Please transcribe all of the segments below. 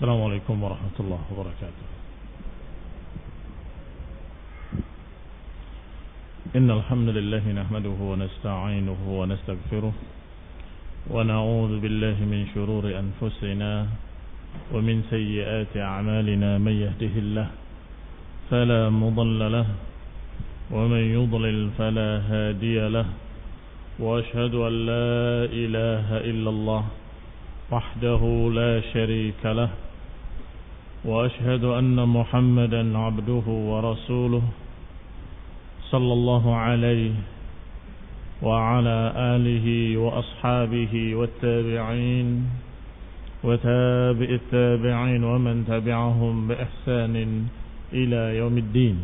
السلام عليكم ورحمة الله وبركاته. إن الحمد لله نحمده ونستعينه ونستغفره ونعوذ بالله من شرور أنفسنا ومن سيئات أعمالنا. من يهده الله فلا مضل له ومن يضلل فلا هادي له، وأشهد أن لا إله إلا الله وحده لا شريك له، وأشهد أن محمدا عبده ورسوله صلى الله عليه وعلى آله وأصحابه والتابعين وتابع التابعين ومن تبعهم بإحسان إلى يوم الدين.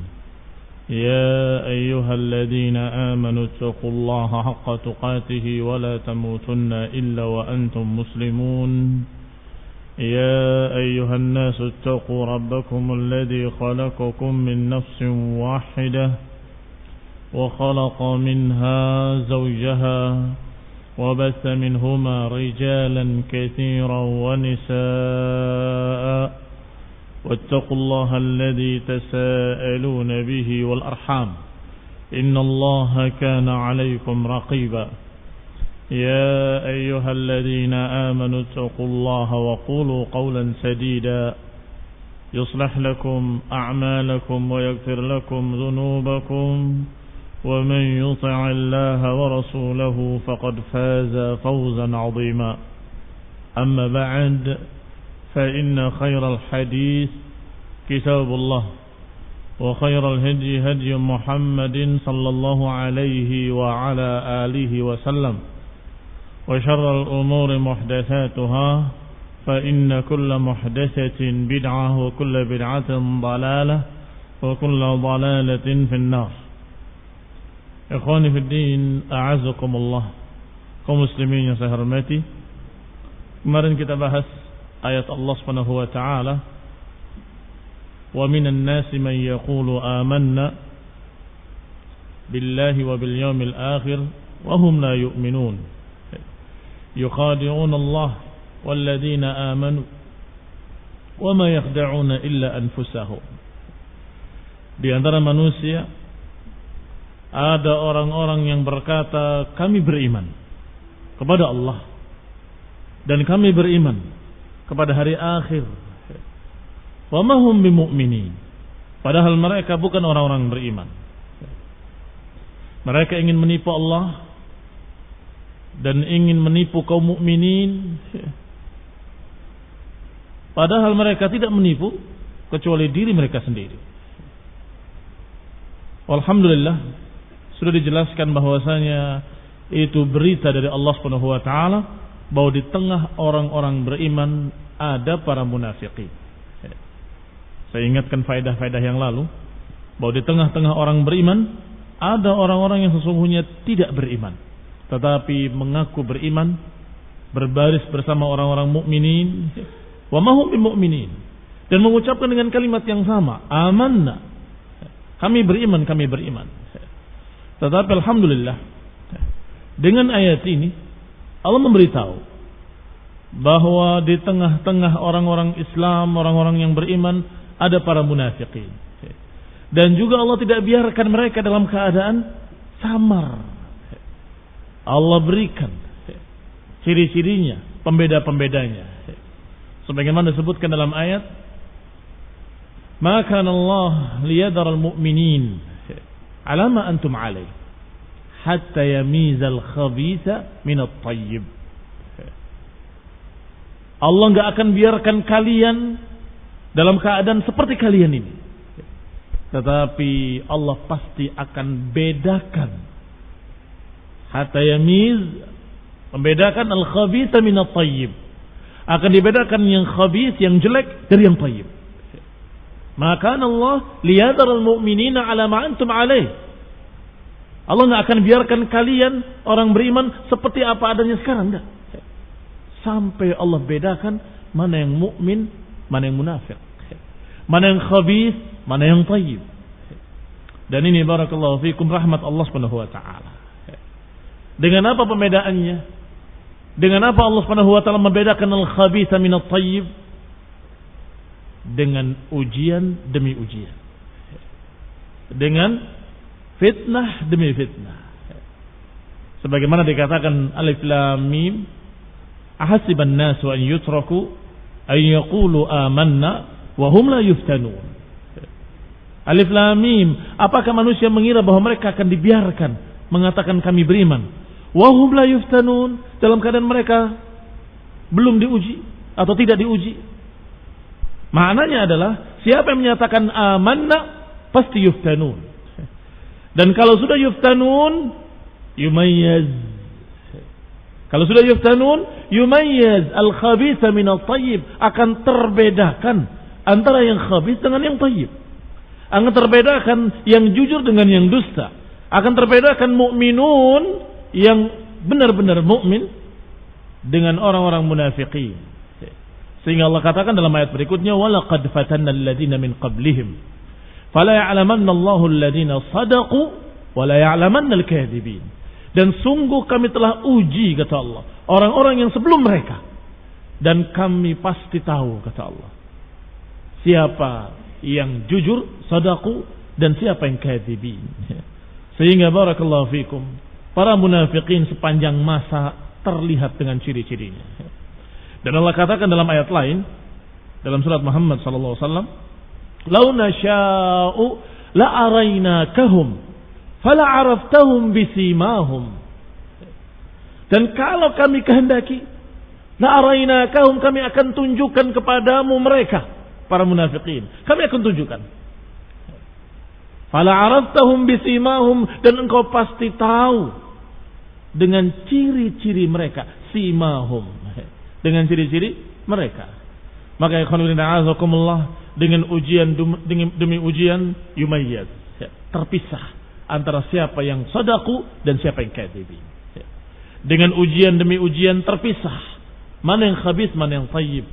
يا أيها الذين آمنوا اتقوا الله حق تقاته ولا تموتن إلا وأنتم مسلمون. يا أيها الناس اتقوا ربكم الذي خلقكم من نفس واحدة وخلق منها زوجها وبث منهما رجالا كثيرا ونساء، واتقوا الله الذي تساءلون به والأرحام إن الله كان عليكم رقيبا. يا أيها الذين آمنوا اتقوا الله وقولوا قولا سديدا يصلح لكم أعمالكم ويغفر لكم ذنوبكم، ومن يطع الله ورسوله فقد فاز فوزا عظيما. أما بعد، فإن خير الحديث كتاب الله، وخير الهدي هدي محمد صلى الله عليه وعلى آله وسلم، وشر الأمور محدثاتها، فإن كل محدثة بدعة وكل بدعة ضلالة وكل ضلالة في النار. Ikhwani fi din, a'azakumullah, kaum muslimin yang saya hormati. Kemarin kita bahas ayat Allah Subhanahu wa taala, wa minan nasi man yaqulu amanna billahi wa bil yawmil akhir wa hum la yu'minun yukhadi'una Allah wal ladzina amanu wa ma yakhda'una illa anfusahum. Di antara manusia ada orang-orang yang berkata, kami beriman kepada Allah dan kami beriman kepada hari akhir. Wa ma hum bimu'minin, padahal mereka bukan orang-orang beriman. Mereka ingin menipu Allah dan ingin menipu kaum mukminin, padahal mereka tidak menipu kecuali diri mereka sendiri. Alhamdulillah, sudah dijelaskan bahwasanya itu berita dari Allah Subhanahu wa taala bahwa di tengah orang-orang beriman ada para munafikin. Saya ingatkan faedah-faedah yang lalu bahwa di tengah-tengah orang beriman ada orang-orang yang sesungguhnya tidak beriman tetapi mengaku beriman, berbaris bersama orang-orang mukminin, wa ma hum bimu'minin, dan mengucapkan dengan kalimat yang sama, amanna, kami beriman, kami beriman. Tetapi alhamdulillah, dengan ayat ini Allah memberitahu bahwa di tengah-tengah orang-orang Islam, orang-orang yang beriman, ada para munafikin. Dan juga Allah tidak biarkan mereka dalam keadaan samar. Allah berikan ciri-cirinya, pembeda-pembedanya. Sebagaimana disebutkan dalam ayat, "Ma kana Allah liyadhara al-mu'minin ala ma antum alaih hatta yamizal khabitha min at-tayyib." Allah enggak akan biarkan kalian dalam keadaan seperti kalian ini, tetapi Allah pasti akan bedakan, hatta yamiz, membedakan al-khabitha min at-tayyib, akan dibedakan yang khabith, yang jelek dari yang tayyib. Maka Allah liyadhar al-mu'minina ala ma antum alaih. Allah enggak akan biarkan kalian orang beriman seperti apa adanya sekarang, enggak. Sampai Allah bedakan mana yang mukmin, mana yang munafik, mana yang khabith, mana yang tayyib. Dan ini barakallahu fikum rahmat Allah Subhanahu wa taala. Dengan apa pembedaannya? Dengan apa Allah Subhanahu wa taala membedakan al-khabitha min at-tayyib? dengan ujian demi ujian, dengan fitnah demi fitnah. Sebagaimana dikatakan alif lam mim, ahasiban nasu an yutraku an yaqulu amanna wa hum la yuftanun. Alif lam mim, apakah manusia mengira bahwa mereka akan dibiarkan mengatakan kami beriman, wa hum la yuftanun, dalam keadaan mereka belum diuji atau tidak diuji. Maknanya adalah siapa yang menyatakan amanna pasti yuftanun. Dan kalau sudah yuftanun yumayyaz. Kalau sudah yuftanun yumayyaz al-khabitha min al-tayyib, akan terbedakan antara yang khabith dengan yang tayyib. Akan terbedakan yang jujur dengan yang dusta. Akan terbedakan mukminun yang benar-benar mukmin dengan orang-orang munafiqin. Sehingga Allah katakan dalam ayat berikutnya, walaqad fatanna alladziina min qablihim fala ya'lamanna Allahu alladziina shadaqu wa la ya'lamanna al-kadzibin. Dan sungguh kami telah uji, kata Allah, orang-orang yang sebelum mereka, dan kami pasti tahu, kata Allah, siapa yang jujur, sadaku, dan siapa yang kadzibin. Sehingga barakallahu fikum, para munafikin sepanjang masa terlihat dengan ciri-cirinya. Dan Allah katakan dalam ayat lain, dalam surat Muhammad sallallahu alaihi wasallam, "Lau nasya'u la arainakahum fala 'araftahum bisimahum." Dan kalau kami kehendaki, la arainakahum, kami akan tunjukkan kepadamu mereka, para munafikin. Kami akan tunjukkan. Fala 'araftahum bisimahum, dan engkau pasti tahu dengan ciri-ciri mereka, simahum, dengan ciri-ciri mereka. Maka ikhwan fillah azakumullah, dengan ujian demi ujian yumayyaz, terpisah antara siapa yang sadaku dan siapa yang kadzibin. Dengan ujian demi ujian terpisah, mana yang khabith, mana yang thayyib.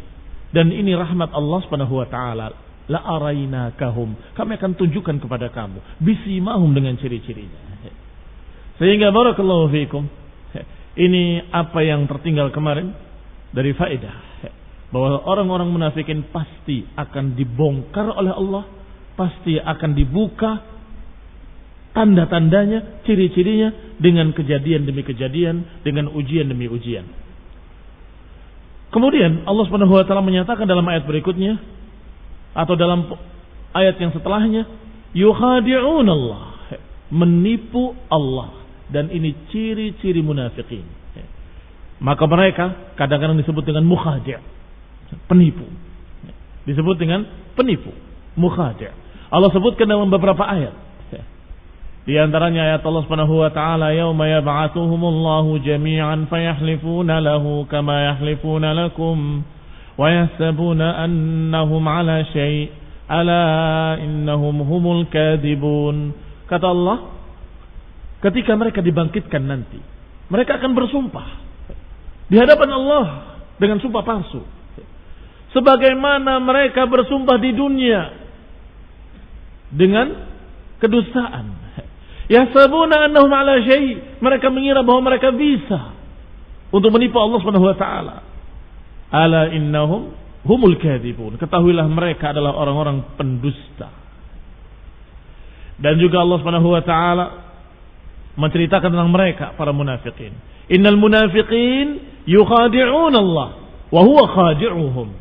Dan ini rahmat Allah Subhanahu wa taala. La arainakahum, kami akan tunjukkan kepada kamu bisimahum, dengan ciri-cirinya. Sehingga barakallahu fikum, ini apa yang tertinggal kemarin dari faedah, bahwa orang-orang munafikin pasti akan dibongkar oleh Allah, pasti akan dibuka tanda-tandanya, ciri-cirinya, dengan kejadian demi kejadian, dengan ujian demi ujian. Kemudian Allah Subhanahu wa taala menyatakan dalam ayat berikutnya atau dalam ayat yang setelahnya, yukhadi'un Allah, menipu Allah, dan ini ciri-ciri munafikin. Maka mereka kadang-kadang disebut dengan mukhadi', penipu. Disebut dengan penipu, mukhadi'. Allah sebutkan dalam beberapa ayat. Di antaranya ayat Allah Subhanahu wa taala, yauma yab'atsuhumullahu jami'an fayahlifuna lahu kama yahlifuna lakum wa yahsabuna annahum 'ala syai' ala innahum humul kadzibun. Kata Allah, ketika mereka dibangkitkan nanti, mereka akan bersumpah di hadapan Allah dengan sumpah palsu, sebagaimana mereka bersumpah di dunia dengan kedustaan. Yahsabuna annahum 'ala syai', mereka mengira bahwa mereka bisa untuk menipu Allah Subhanahu wa taala. Ala innahum humul kadzibun, ketahuilah mereka adalah orang-orang pendusta. Dan juga Allah Subhanahu wa taala menceritakan tentang mereka, para munafikin. Innal munafiqin yukhadi'un Allah wa huwa khadi'uhum.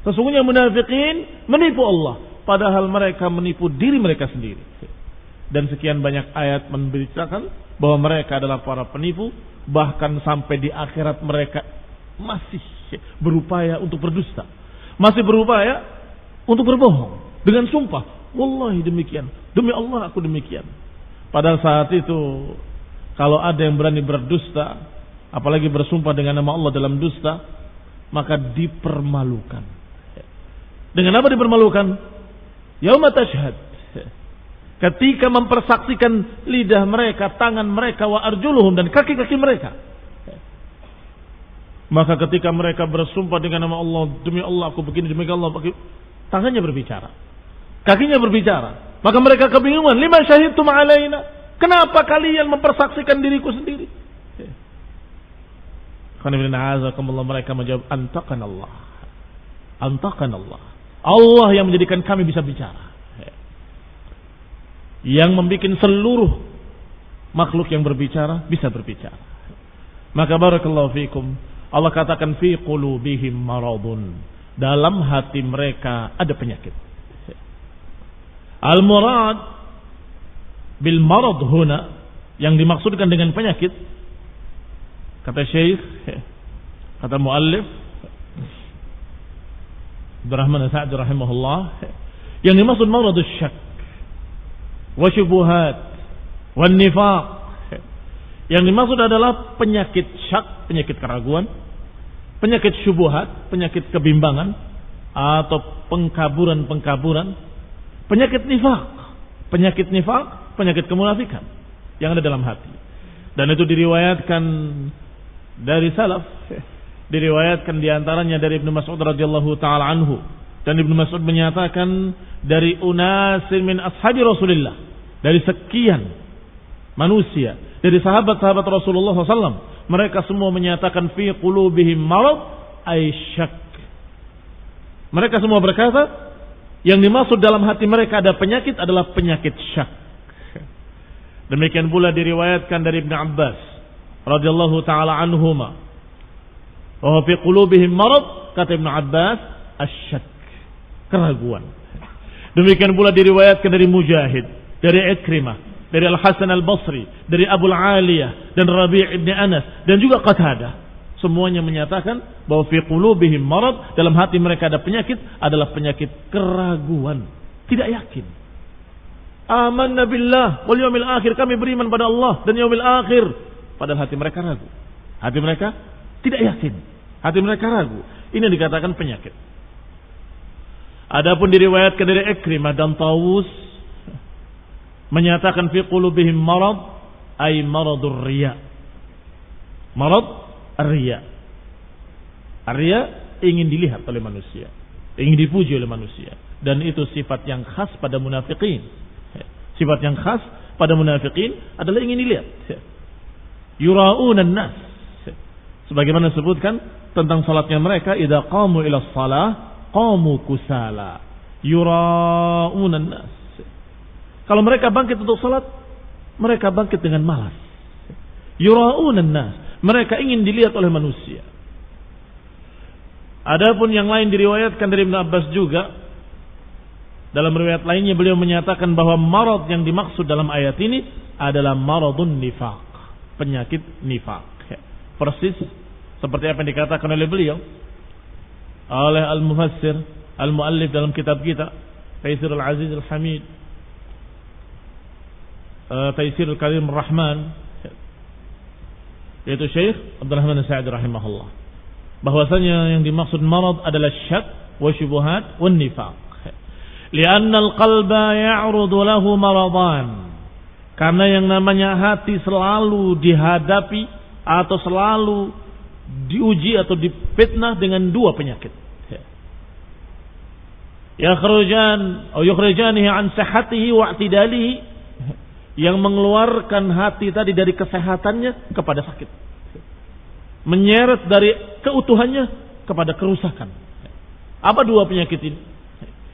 Sesungguhnya munafikin menipu Allah, padahal mereka menipu diri mereka sendiri. Dan sekian banyak ayat memberitakan bahwa mereka adalah para penipu, bahkan sampai di akhirat mereka masih berupaya untuk berdusta, masih berupaya untuk berbohong dengan sumpah, wallahi demikian, demi Allah aku demikian. Padahal saat itu kalau ada yang berani berdusta, apalagi bersumpah dengan nama Allah dalam dusta, maka dipermalukan. Dengan apa dipermalukan? Yauma tashhad, ketika mempersaksikan lidah mereka, tangan mereka, wa arjuluhum, dan kaki-kaki mereka. Maka ketika mereka bersumpah dengan nama Allah, demi Allah aku begini, demi Allah, tangannya berbicara, kakinya berbicara. Maka mereka kebingungan, lima syahidtum alaina, kenapa kalian mempersaksikan diriku sendiri? Mereka menjawab, antakan Allah, antakan Allah. Allah yang menjadikan kami bisa bicara. Yang membuat seluruh makhluk yang berbicara bisa berbicara. Maka barakallahu fikum, Allah katakan fi qulubihim maradun, dalam hati mereka ada penyakit. Al-murad bil marad huna, yang dimaksudkan dengan penyakit, kata Syekh, kata muallif Abdurrahman As-Sa'di rahimahullah, yang dimaksud maradus syak wa syubuhat wa nifaq. Yang dimaksud adalah penyakit syak, penyakit keraguan, penyakit syubuhat, penyakit kebimbangan atau pengkaburan-pengkaburan, penyakit nifaq, penyakit kemunafikan yang ada dalam hati. Dan itu diriwayatkan dari salaf, diriwayatkan diantaranya dari Ibnu Mas'ud radhiyallahu taala anhu, dan Ibnu Mas'ud menyatakan dari unasin min ashabi Rasulillah, dari sekian manusia, dari sahabat-sahabat Rasulullah SAW, mereka semua menyatakan fi qulubihim marad ay syak. Mereka semua berkata yang dimaksud dalam hati mereka ada penyakit adalah penyakit syak. Demikian pula diriwayatkan dari Ibnu Abbas radhiyallahu taala anhuma, wa fi qulubihim marad, kata Ibnu Abbas, asyak, keraguan. Demikian pula diriwayatkan dari Mujahid, dari Ikrimah, dari Al-Hasan Al-Basri, dari Abu Al-Aliyah dan Rabi' ibn Anas dan juga Qatadah. Semuanya menyatakan bahwa fi qulubihim marad, dalam hati mereka ada penyakit, adalah penyakit keraguan, tidak yakin. Amanna billah wal yaumil akhir, kami beriman pada Allah dan yaumil akhir, padahal hati mereka ragu. Hati mereka tidak yakin. Hati mereka ragu. Ini dikatakan penyakit. Adapun diriwayatkan dari Ikrimah dan Tawus menyatakan fi qulubihim marad ay maradur riya. Marad ar-riya. Ar-riya ingin dilihat oleh manusia, ingin dipuji oleh manusia, dan itu sifat yang khas pada munafikin. Sifat yang khas pada munafikin adalah ingin dilihat. Yura'unan nas. Sebagaimana disebutkan tentang salatnya mereka, idza qamu ila shalah qamu kusala yura'unan nas. Kalau mereka bangkit untuk salat, mereka bangkit dengan malas. Yura'unan nas, mereka ingin dilihat oleh manusia. Adapun yang lain diriwayatkan dari Ibnu Abbas juga, dalam riwayat lainnya beliau menyatakan bahwa marad yang dimaksud dalam ayat ini adalah maradun nifaq, penyakit nifaq. Persis seperti apa yang dikatakan oleh beliau, oleh al-mufassir, al-muallif dalam kitab kita Taisirul Aziz Al-Hamid, Taisirul Karim Ar-Rahman, yaitu Syekh Abdurrahman As-Sa'di rahimahullah, bahwasanya yang dimaksud marad adalah syak wa syubuhat wa nifaq. Lianna al-qalba ya'rudu lahu maradan, karena yang namanya hati selalu dihadapi atau selalu diuji atau difitnah dengan dua penyakit. Yukhrujanihi an sihhatihi wa i'tidalihi, yang mengeluarkan hati tadi dari kesehatannya kepada sakit, menyeret dari keutuhannya kepada kerusakan. Apa dua penyakit ini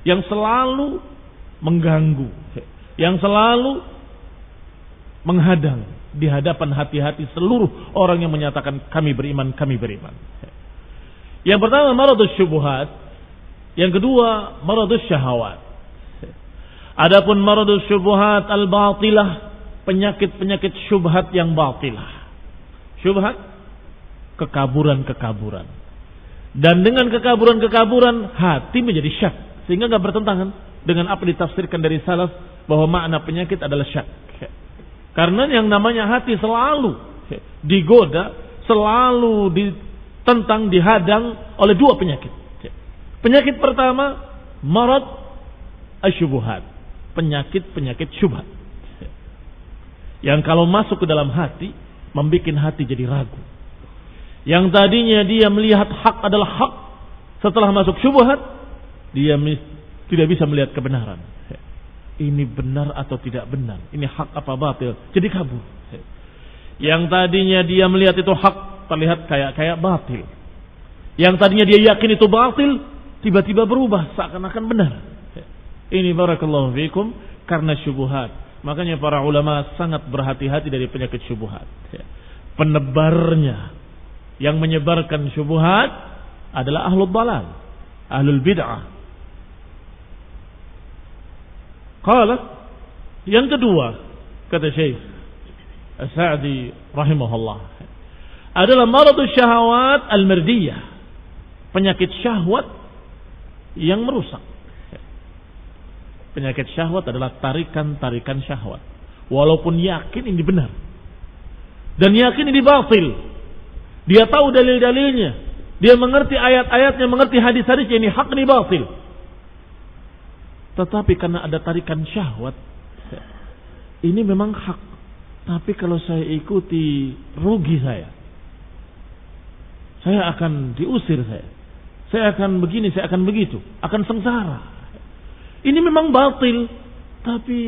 yang selalu mengganggu, yang selalu menghadang di hadapan hati-hati seluruh orang yang menyatakan kami beriman, kami beriman? Yang pertama maradus syubhat, yang kedua maradus syahawat. Adapun maradus syubhat al-batilah, penyakit-penyakit syubhat yang batilah. Syubhat, kekaburan-kekaburan. Dan dengan kekaburan-kekaburan hati menjadi syak, sehingga enggak bertentangan dengan apa ditafsirkan dari salaf bahwa makna penyakit adalah syak. Karena yang namanya hati selalu digoda, selalu ditentang, dihadang oleh dua penyakit. Penyakit pertama marad asyubuhat, penyakit-penyakit syubhat, yang kalau masuk ke dalam hati membuat hati jadi ragu. Yang tadinya dia melihat hak adalah hak, setelah masuk syubhat dia tidak bisa melihat kebenaran. Ini benar atau tidak benar, ini hak apa batil, jadi kabur. Yang tadinya dia melihat itu hak, terlihat kayak batil. Yang tadinya dia yakin itu batil, tiba-tiba berubah seakan-akan benar. Ini barakallahu fikum karena syubhat. Makanya para ulama sangat berhati-hati dari penyakit syubhat. Penebarnya yang menyebarkan syubhat adalah ahlul dalal, ahlul bid'ah. Qala, yang kedua kata Syekh As-Sa'di rahimahullah, adalah maradus syahawat al-mardiyah, penyakit syahwat yang merusak. Penyakit syahwat adalah tarikan-tarikan syahwat. Walaupun yakin ini benar. Dan yakin ini batil. Dia tahu dalil-dalilnya. Dia mengerti ayat-ayatnya, mengerti hadis-hadisnya, ini hak, ini batil. Tetapi karena ada tarikan syahwat, ini memang hak. Tapi kalau saya ikuti, rugi saya. Saya akan diusir saya. Saya akan begini, saya akan begitu. Akan sengsara. Ini memang batil, tapi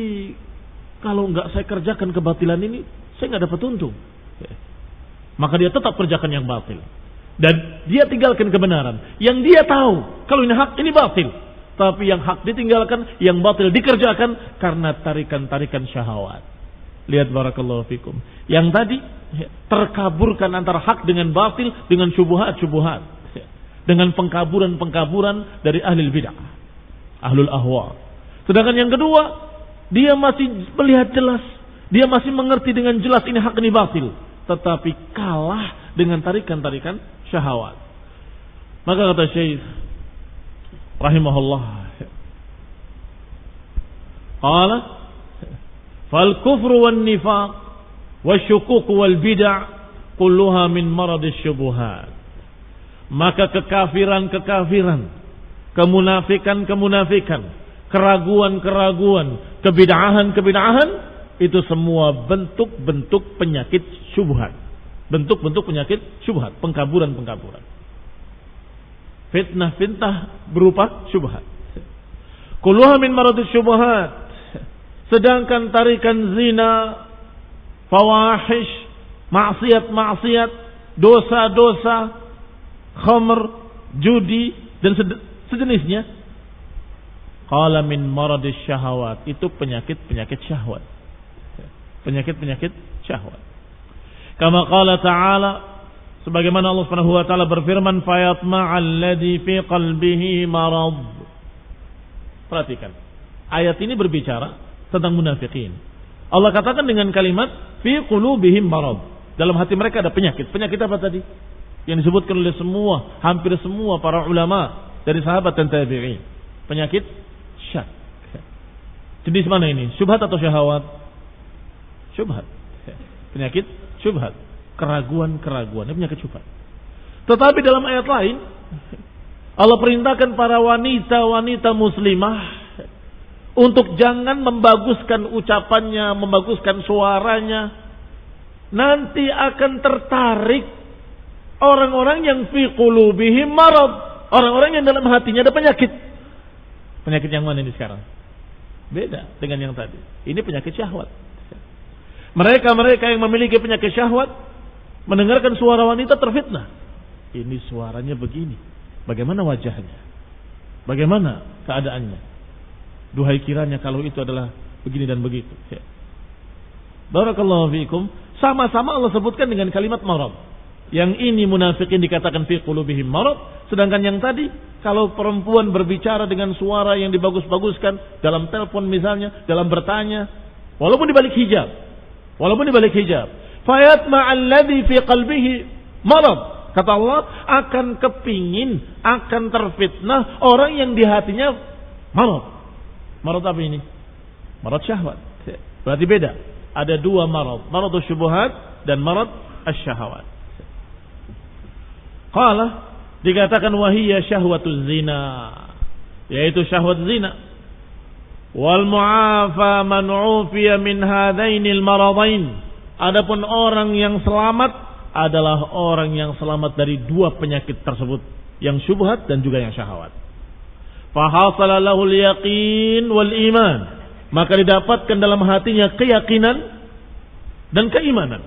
kalau enggak saya kerjakan kebatilan ini, saya enggak dapat untung. Maka dia tetap kerjakan yang batil. Dan dia tinggalkan kebenaran. Yang dia tahu, kalau ini hak, ini batil. Tapi yang hak ditinggalkan, yang batil dikerjakan, karena tarikan-tarikan syahwat. Lihat barakallahu fikum. Yang tadi, terkaburkan antara hak dengan batil, dengan syubhat-syubhat. Dengan pengkaburan-pengkaburan dari ahli bid'ah, ahlul ahwa. Sedangkan yang kedua, dia masih melihat jelas, dia masih mengerti dengan jelas ini hak ini batil, tetapi kalah dengan tarikan-tarikan syahwat. Maka kata Syekh rahimahullah, qala fal kufru wan nifaq wasyukuk wal bid'ah kulluha min maradis syubuhat. Maka kekafiran-kekafiran, kemunafikan-kemunafikan, keraguan-keraguan, kebid'ahan-kebid'ahan, itu semua bentuk-bentuk penyakit syubhat. Bentuk-bentuk penyakit syubhat, pengkaburan-pengkaburan. Fitnah-fitnah berupa syubhat. Kulluha min maradis syubhat. Sedangkan tarikan zina, fawahish, maksiat-maksiat, dosa-dosa, khamr, judi dan sejenisnya, qala min maradis syahawat, itu penyakit-penyakit syahwat. Penyakit-penyakit syahwat. Kama qala ta'ala, sebagaimana Allah Subhanahu wa taala berfirman, fayatma'al ladzi fi qalbihi marad. Perhatikan. Ayat ini berbicara tentang munafikin. Allah katakan dengan kalimat fi qulubihim marad. Dalam hati mereka ada penyakit. Penyakit apa tadi? Yang disebutkan oleh semua, hampir semua para ulama dari sahabat dan tabi'in. Penyakit syak. Jenis mana ini? Syubhat atau syahwat? Syubhat. Penyakit syubhat. Keraguan-keraguan. Ini penyakit syubhat. Tetapi dalam ayat lain, Allah perintahkan para wanita-wanita muslimah untuk jangan membaguskan ucapannya, membaguskan suaranya. Nanti akan tertarik orang-orang yang fi qulubihim marad, orang-orang yang dalam hatinya ada penyakit. Penyakit yang mana ini sekarang? Beda dengan yang tadi. Ini penyakit syahwat. Mereka-mereka yang memiliki penyakit syahwat mendengarkan suara wanita terfitnah. Ini suaranya begini. Bagaimana wajahnya? Bagaimana keadaannya? Duhai kiranya kalau itu adalah begini dan begitu. Barakallahu fiikum. Sama-sama Allah sebutkan dengan kalimat marad. Yang ini munafikin dikatakan fi qulubihim marad, sedangkan yang tadi kalau perempuan berbicara dengan suara yang dibagus-baguskan dalam telepon misalnya, dalam bertanya, walaupun di balik hijab, fayatma alladhi fi qalbihi marad, kata Allah, akan kepingin, akan terfitnah orang yang di hatinya marad. Marad apa ini? Marad syahwat. Berarti beda. Ada dua marad, maradus syubuhat dan marad asy-syahawat. Qala, dikatakan wahiyya syahwatuz zina, yaitu syahwat zina. Wal mu'afa man 'ufiya min hadainil maradain. Adapun orang yang selamat adalah orang yang selamat dari dua penyakit tersebut, yang syubhat dan juga yang syahwat. Fa hasala lahul yaqin wal iman, maka didapatkan dalam hatinya keyakinan dan keimanan,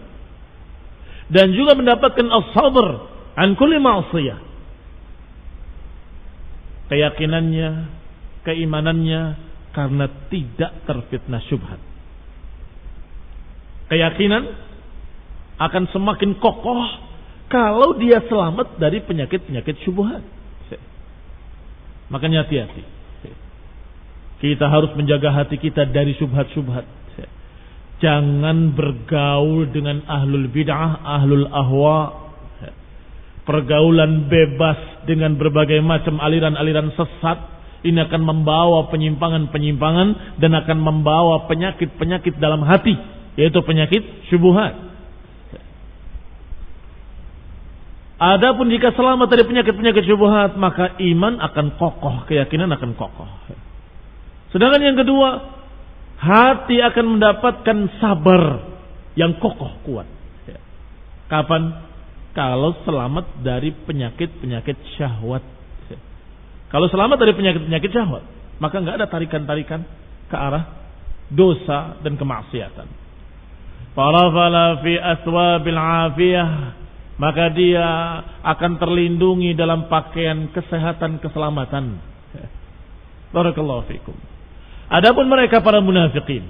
dan juga mendapatkan as-sabr an kulli ma'siyah, keyakinannya, keimanannya karena tidak terfitnah syubhat. Keyakinan akan semakin kokoh kalau dia selamat dari penyakit-penyakit syubhat. Makanya hati-hati. Kita harus menjaga hati kita dari syubhat-syubhat. Jangan bergaul dengan ahlul bid'ah, ahlul ahwa. Pergaulan bebas dengan berbagai macam aliran-aliran sesat. Ini akan membawa penyimpangan-penyimpangan dan akan membawa penyakit-penyakit dalam hati, yaitu penyakit syubhat. Adapun jika selamat dari penyakit-penyakit syubhat, maka iman akan kokoh, keyakinan akan kokoh. Sedangkan yang kedua, hati akan mendapatkan sabar yang kokoh, kuat. Kapan? Kalau selamat dari penyakit-penyakit syahwat. Kalau selamat dari penyakit-penyakit syahwat, maka enggak ada tarikan-tarikan ke arah dosa dan kemaksiatan. Farafala fi aswabil afiyah, maka dia akan terlindungi dalam pakaian kesehatan, keselamatan. Barakallahu fikum. Adapun mereka para munafikin,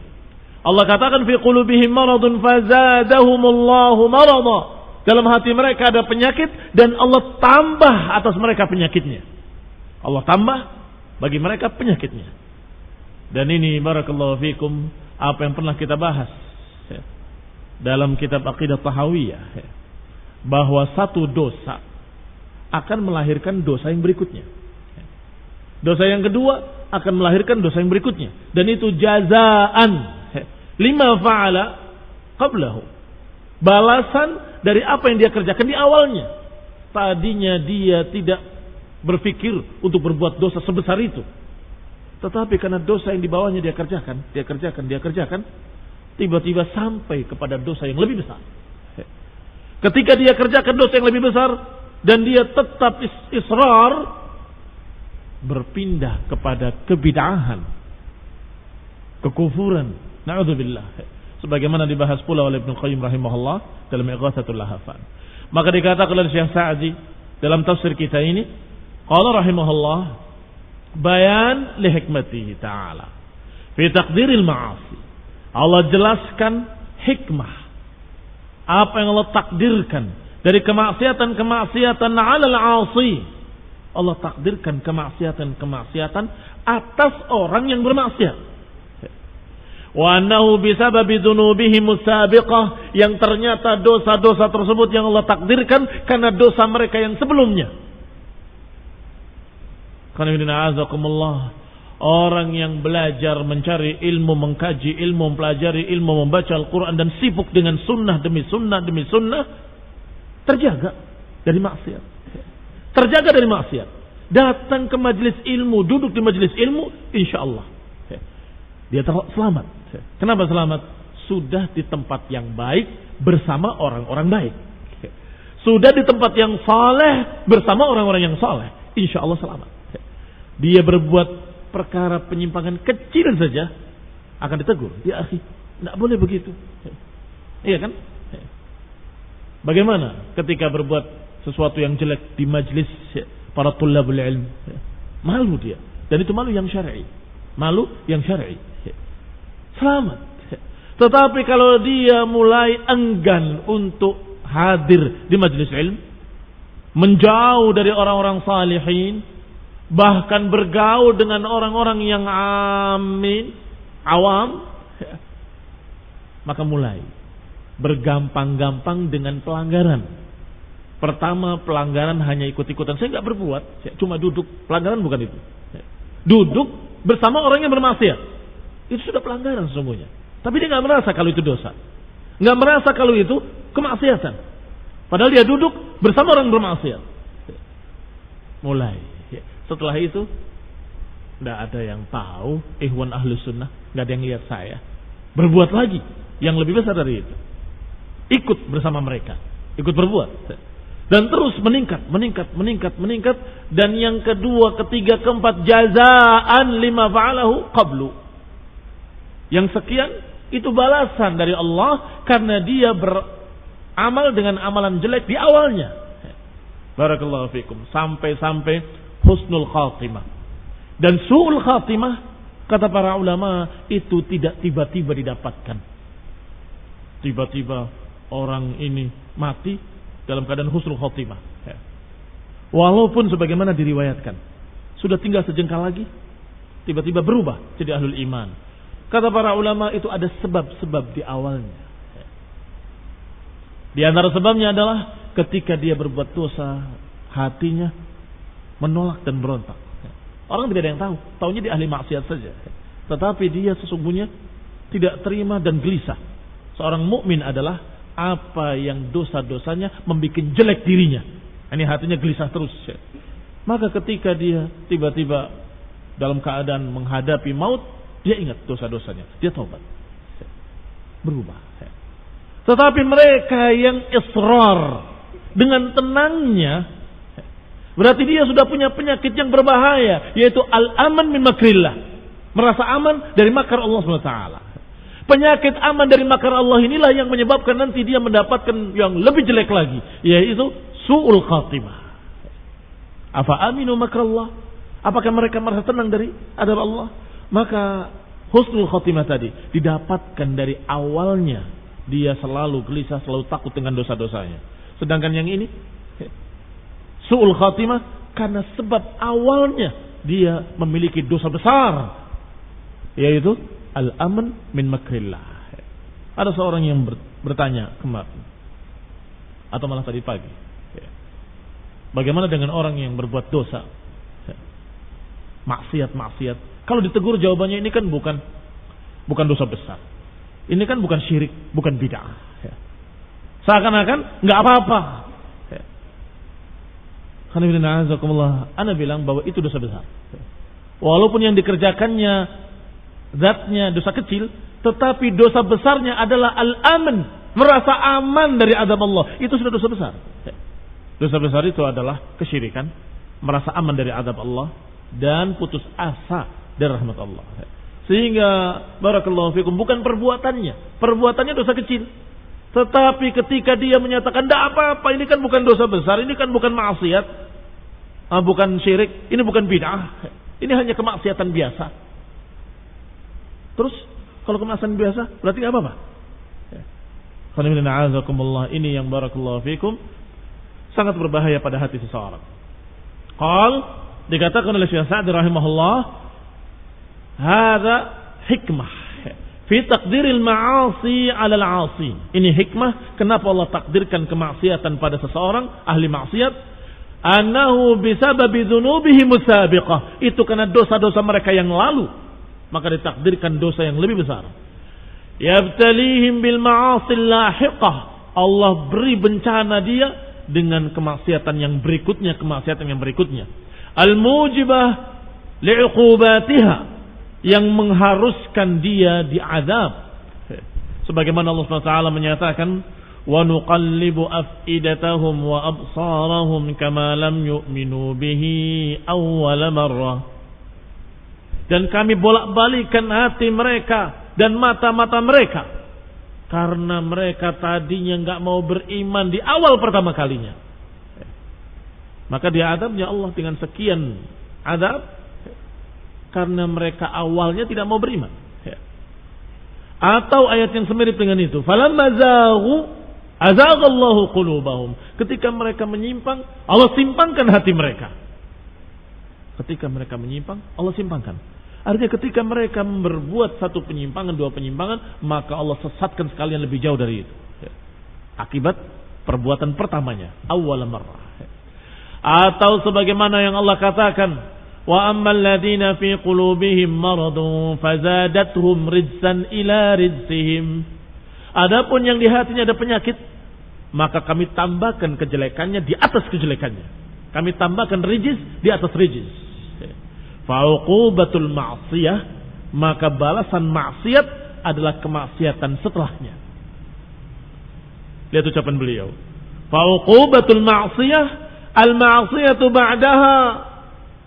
Allah katakan fi qulubihim maradun fazadahumullahu marada. Dalam hati mereka ada penyakit dan Allah tambah atas mereka penyakitnya. Allah tambah bagi mereka penyakitnya. Dan ini barakallahu fikum apa yang pernah kita bahas dalam kitab Aqidah Tahawiyah, bahwa satu dosa akan melahirkan dosa yang berikutnya. Dosa yang kedua akan melahirkan dosa yang berikutnya. Dan itu jazaan lima fa'ala qablahu. Balasan dari apa yang dia kerjakan di awalnya. Tadinya dia tidak berpikir untuk berbuat dosa sebesar itu. Tetapi karena dosa yang di bawahnya dia kerjakan, tiba-tiba sampai kepada dosa yang lebih besar. Ketika dia kerjakan dosa yang lebih besar dan dia tetap israr, berpindah kepada kebid'ahan, kekufuran, na'udzubillah. Sebagaimana dibahas pula oleh Ibnu Qayyim rahimahullah dalam Ighatsatul Lahafan. Maka dikatakan oleh Syekh Sa'di dalam tafsir kita ini, qala rahimahullah, bayan li hikmatihi ta'ala fi taqdiril ma'asi. Allah jelaskan hikmah apa yang Allah takdirkan dari kemaksiatan-kemaksiatan 'alal 'asi. Allah takdirkan kemaksiatan-kemaksiatan atas orang yang bermaksiat. Wa annahu bisababi dzunubihim musabiqah, yang ternyata dosa-dosa tersebut yang Allah takdirkan karena dosa mereka yang sebelumnya. Karena orang yang belajar mencari ilmu, mengkaji ilmu, mempelajari ilmu, membaca Al-Quran dan sibuk dengan sunnah demi sunnah, terjaga dari maksiat. Terjaga dari maksiat. Datang ke majelis ilmu, duduk di majelis ilmu, insya Allah dia selamat. Kenapa selamat? Sudah di tempat yang baik bersama orang-orang baik. Sudah di tempat yang saleh bersama orang-orang yang saleh. Insya Allah selamat. Dia berbuat perkara penyimpangan kecil saja akan ditegur. Ya akhi, tidak boleh begitu. Iya kan? Bagaimana ketika berbuat sesuatu yang jelek di majlis para tulabul ilm? Malu dia. Dan itu malu yang syar'i. Malu yang syar'i. Selamat. Tetapi kalau dia mulai enggan untuk hadir di majlis ilm, menjauh dari orang-orang salihin, bahkan bergaul dengan orang-orang yang awam, maka mulai bergampang-gampang dengan pelanggaran. Pertama, pelanggaran hanya ikut-ikutan. Saya nggak berbuat, saya cuma duduk. Pelanggaran bukan itu. Duduk bersama orang yang bermaksiat. Itu sudah pelanggaran sesungguhnya. Tapi dia nggak merasa kalau itu dosa, nggak merasa kalau itu kemaksiatan. Padahal dia duduk bersama orang bermaksiat. Mulai. Setelah itu, nggak ada yang tahu. Ikhwan ahlu sunnah, nggak ada yang lihat saya berbuat lagi yang lebih besar dari itu. Ikut bersama mereka, ikut berbuat, dan terus meningkat. Dan yang kedua, ketiga, keempat, jazaan lima fa'alahu qablu. Yang sekian itu balasan dari Allah karena dia beramal dengan amalan jelek di awalnya. Barakallahu fikum. Sampai husnul khatimah. Dan su'ul khatimah, kata para ulama, itu tidak tiba-tiba didapatkan. Tiba-tiba orang ini mati dalam keadaan husnul khatimah. Walaupun sebagaimana diriwayatkan, sudah tinggal sejengkal lagi, tiba-tiba berubah jadi ahlul iman. Kata para ulama, itu ada sebab-sebab di awalnya. Di antara sebabnya adalah ketika dia berbuat dosa, hatinya menolak dan berontak. Orang tidak ada yang tahu, taunya dia ahli maksiat saja. Tetapi dia sesungguhnya tidak terima dan gelisah. Seorang mukmin adalah apa yang dosa-dosanya membuat jelek dirinya. Ini hatinya gelisah terus. Maka ketika dia tiba-tiba dalam keadaan menghadapi maut, dia ingat dosa-dosanya, dia taubat, berubah. Tetapi mereka yang israr dengan tenangnya, berarti dia sudah punya penyakit yang berbahaya, yaitu al-aman min makrillah, merasa aman dari makar Allah SWT. Penyakit aman dari makar Allah inilah yang menyebabkan nanti dia mendapatkan yang lebih jelek lagi, yaitu su'ul khatimah. Afa aminu makrallah? Apakah mereka merasa tenang dari adab Allah? Maka husnul khatimah tadi didapatkan dari awalnya. Dia selalu gelisah, selalu takut dengan dosa-dosanya. Sedangkan yang ini su'ul khatimah karena sebab awalnya dia memiliki dosa besar, yaitu al-aman min makrillah. Ada seorang yang bertanya kemarin, atau malah tadi pagi, bagaimana dengan orang yang berbuat dosa, maksiat. Kalau ditegur jawabannya ini kan bukan dosa besar. Ini kan bukan syirik, bukan bid'ah. Seakan-akan nggak apa-apa. Ana bilang bahwa itu dosa besar. Walaupun yang dikerjakannya zatnya dosa kecil, tetapi dosa besarnya adalah al-aman, merasa aman dari azab Allah. Itu sudah dosa besar. Dosa besar itu adalah kesyirikan, merasa aman dari azab Allah, dan putus asa dari rahmat Allah. Sehingga barakallahu fikum, bukan perbuatannya dosa kecil, tetapi ketika dia menyatakan tidak apa-apa, ini kan bukan dosa besar, ini kan bukan maksiat, bukan syirik, ini bukan bid'ah, ini hanya kemaksiatan biasa. Terus kalau kemaksiatan biasa berarti nggak apa-apa. Ini yang barakallahu fikum sangat berbahaya pada hati seseorang. Dikatakan oleh Syekh Sa'di rahimahullah, hadza hikmah fi taqdiril ma'asi 'ala al-'asi. Ini hikmah kenapa Allah takdirkan kemaksiatan pada seseorang ahli maksiat, annahu bisababi dzunubihi musabiqah. Itu karena dosa-dosa mereka yang lalu, maka ditakdirkan dosa yang lebih besar. Yabtalihim bil ma'asi lahiqah. Allah beri bencana dia dengan kemaksiatan yang berikutnya, al-mujibah li'uqubatiha, yang mengharuskan dia diazab. Sebagaimana Allah SWT menyatakan, wa nuqallibu af'idatahum wa absarahum kama lam yu'minu bihi awwala marrah. Dan kami bolak-balikan hati mereka dan mata-mata mereka, karena mereka tadinya enggak mau beriman di awal pertama kalinya. Maka diadabnya Allah dengan sekian adab karena mereka awalnya tidak mau beriman. Atau ayat yang semirip dengan itu, falamma zaghu azaghallahu qulubahum. Ketika mereka menyimpang, Allah simpangkan hati mereka. Ketika mereka menyimpang, Allah simpangkan. Artinya ketika mereka berbuat satu penyimpangan, dua penyimpangan, maka Allah sesatkan sekalian lebih jauh dari itu. Akibat perbuatan pertamanya, awwal marrah. Atau sebagaimana yang Allah katakan, wa ammal ladina fi qulubihim maradun fazadathum rijsan ila rijsihim. Adapun yang di hatinya ada penyakit, maka kami tambahkan kejelekannya di atas kejelekannya. Kami tambahkan rijis di atas rijis. Fa uqubatul ma'siyah, maka balasan maksiat adalah kemaksiatan setelahnya. Lihat ucapan beliau. Fa uqubatul ma'siyah, al-ma'siyatu ba'daha.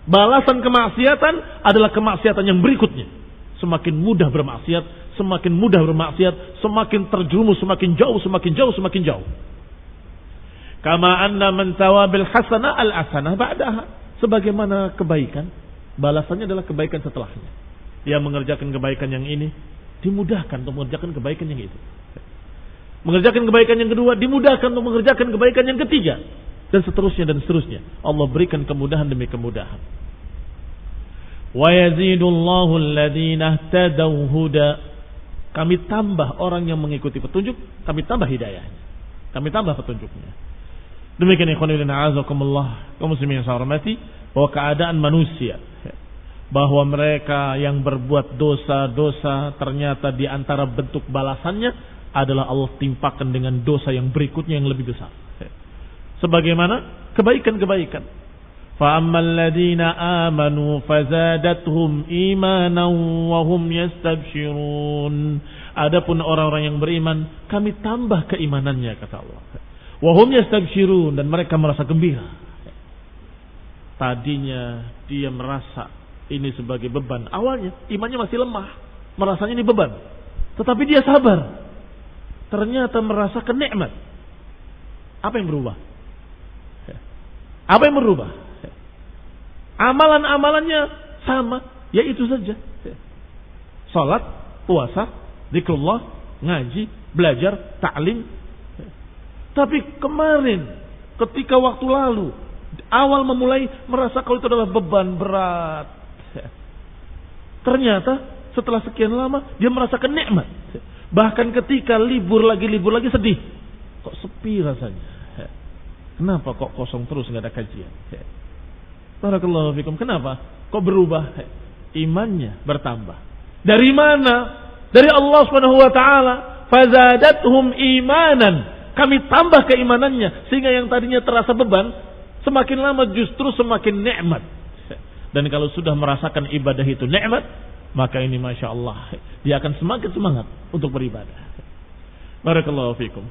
Balasan kemaksiatan adalah kemaksiatan yang berikutnya. Semakin mudah bermaksiat, semakin terjerumus, semakin jauh. Kama anna man tawabil hasanah al-hasanah ba'daha. Sebagaimana kebaikan, balasannya adalah kebaikan setelahnya. Dia mengerjakan kebaikan yang ini, dimudahkan untuk mengerjakan kebaikan yang itu. Mengerjakan kebaikan yang kedua, dimudahkan untuk mengerjakan kebaikan yang ketiga. Dan seterusnya dan seterusnya. Allah berikan kemudahan demi kemudahan. Wa yazidullahu alladhina ihtadaw huda. Kami tambah orang yang mengikuti petunjuk, kami tambah hidayahnya. Kami tambah petunjuknya. Demikian ikhwan fillah azakumullah, kaum muslimin yang saya hormati, bahwa keadaan manusia, bahwa mereka yang berbuat dosa-dosa ternyata di antara bentuk balasannya adalah Allah timpakan dengan dosa yang berikutnya yang lebih besar. Sebagaimana kebaikan-kebaikan. Fa ammal ladzina amanu fazadathum imanan wa hum yastabshirun. Adapun orang-orang yang beriman, kami tambah keimanannya, kata Allah. Wa hum yastabshirun, dan mereka merasa gembira. Tadinya dia merasa ini sebagai beban. Awalnya imannya masih lemah, merasanya ini beban. Tetapi dia sabar. Ternyata merasakan nikmat. Apa yang berubah? Apa yang berubah? Amalan-amalannya sama, yaitu saja. Salat, puasa, zikrullah, ngaji, belajar, ta'lim. Tapi kemarin, ketika waktu lalu, awal memulai merasa kalau itu adalah beban berat. Ternyata setelah sekian lama dia merasakan nikmat. Bahkan ketika libur lagi sedih. Kok sepi rasanya? Kenapa kok kosong terus nggak ada kajian? Barakallahu fikum. Kenapa? Kok berubah? Imannya bertambah. Dari mana? Dari Allah Subhanahu wa taala. Fazadathum imanan. Kami tambah keimanannya sehingga yang tadinya terasa beban semakin lama justru semakin nikmat. Dan kalau sudah merasakan ibadah itu nikmat, maka ini masya Allah dia akan semakin semangat untuk beribadah. Barakallahu fikum.